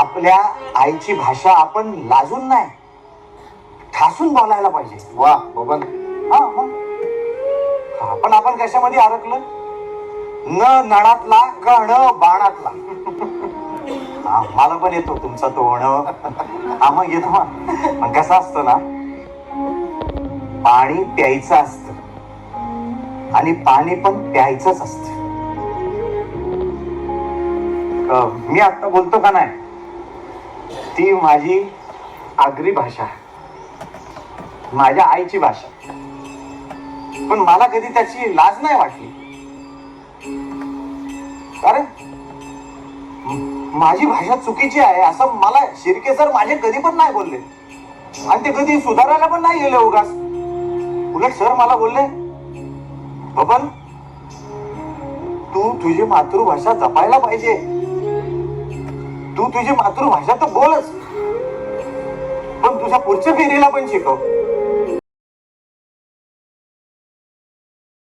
आपल्या आईची भाषा आपण लाजून नाही, ठासून बोलायला पाहिजे. वा बबन. हा मग आपण कशामध्ये अडकलं? न नळातला कण बाणातला. हा, मला पण येतो तुमचा तो हा मग येतो. मग कसं असतं ना, पाणी प्यायचं असतं आणि पाणी पण प्यायचंच असतं. मी आता बोलतो का नाही, ती माझी आगरी भाषा, माझ्या आईची भाषा. पण मला कधी त्याची लाज नाही वाटली, कारण माझी भाषा चुकीची आहे असं मला शिर्के सर माझे कधी पण नाही बोलले, आणि ते कधी सुधारायला पण नाही गेले उगाच. उलट सर मला बोलले, बबन तू तुझी मातृभाषा जपायला पाहिजे, तू तुझी मातृभाषा तर बोलच, पण तुझ्या पुढच्या पिढीला पण शिकव.